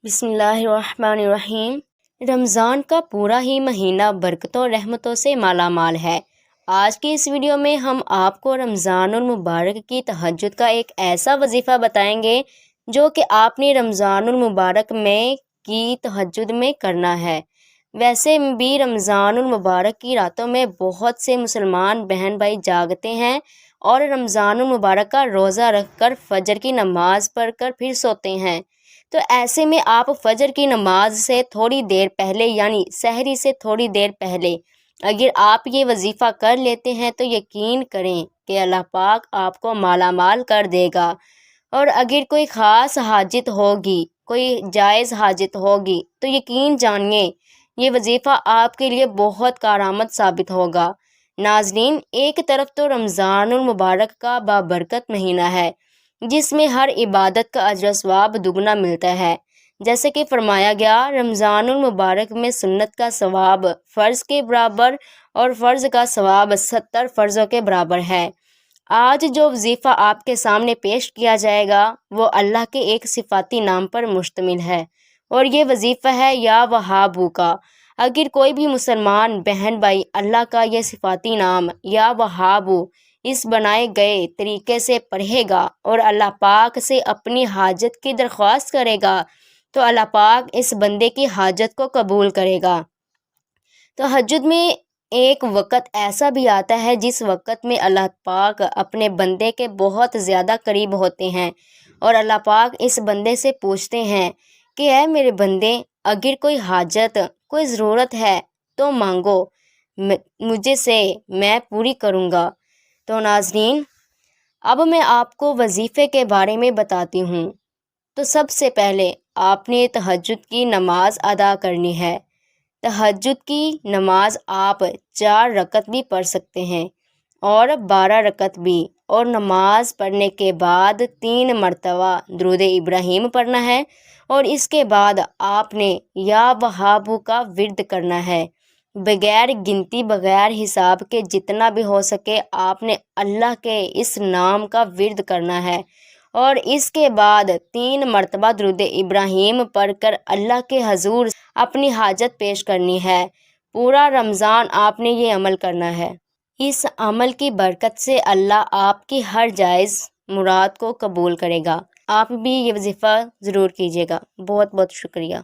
بسم اللہ الرحمن الرحیم۔ رمضان کا پورا ہی مہینہ برکتوں اور رحمتوں سے مالا مال ہے۔ آج کی اس ویڈیو میں ہم آپ کو رمضان المبارک کی تہجد کا ایک ایسا وظیفہ بتائیں گے جو کہ آپ نے رمضان المبارک میں کی تہجد میں کرنا ہے۔ ویسے بھی رمضان المبارک کی راتوں میں بہت سے مسلمان بہن بھائی جاگتے ہیں اور رمضان المبارک کا روزہ رکھ کر فجر کی نماز پڑھ کر پھر سوتے ہیں۔ تو ایسے میں آپ فجر کی نماز سے تھوڑی دیر پہلے یعنی سحری سے تھوڑی دیر پہلے اگر آپ یہ وظیفہ کر لیتے ہیں تو یقین کریں کہ اللہ پاک آپ کو مالا مال کر دے گا۔ اور اگر کوئی خاص حاجت ہوگی، کوئی جائز حاجت ہوگی تو یقین جانیے یہ وظیفہ آپ کے لیے بہت کارآمد ثابت ہوگا۔ ناظرین، ایک طرف تو رمضان المبارک کا بابرکت مہینہ ہے جس میں ہر عبادت کا اجر و ثواب دگنا ملتا ہے، جیسے کہ فرمایا گیا رمضان المبارک میں سنت کا ثواب فرض کے برابر اور فرض کا ثواب 70 فرضوں کے برابر ہے۔ آج جو وظیفہ آپ کے سامنے پیش کیا جائے گا وہ اللہ کے ایک صفاتی نام پر مشتمل ہے اور یہ وظیفہ ہے یا وہابو کا۔ اگر کوئی بھی مسلمان بہن بھائی اللہ کا یہ صفاتی نام یا وہابو اس بنائے گئے طریقے سے پڑھے گا اور اللہ پاک سے اپنی حاجت کی درخواست کرے گا تو اللہ پاک اس بندے کی حاجت کو قبول کرے گا۔ تہجد میں ایک وقت ایسا بھی آتا ہے جس وقت میں اللہ پاک اپنے بندے کے بہت زیادہ قریب ہوتے ہیں اور اللہ پاک اس بندے سے پوچھتے ہیں کہ اے میرے بندے، اگر کوئی حاجت، کوئی ضرورت ہے تو مانگو، مجھے سے میں پوری کروں گا۔ تو ناظرین، اب میں آپ کو وظیفے کے بارے میں بتاتی ہوں۔ تو سب سے پہلے آپ نے تہجد کی نماز ادا کرنی ہے۔ تہجد کی نماز آپ 4 رکعت بھی پڑھ سکتے ہیں اور 12 رکعت بھی، اور نماز پڑھنے کے بعد 3 مرتبہ درود ابراہیم پڑھنا ہے اور اس کے بعد آپ نے یا وہابو کا ورد کرنا ہے۔ بغیر گنتی، بغیر حساب کے جتنا بھی ہو سکے آپ نے اللہ کے اس نام کا ورد کرنا ہے اور اس کے بعد 3 مرتبہ درود ابراہیم پڑھ کر اللہ کے حضور اپنی حاجت پیش کرنی ہے۔ پورا رمضان آپ نے یہ عمل کرنا ہے۔ اس عمل کی برکت سے اللہ آپ کی ہر جائز مراد کو قبول کرے گا۔ آپ بھی یہ وظیفہ ضرور کیجیے گا۔ بہت بہت شکریہ۔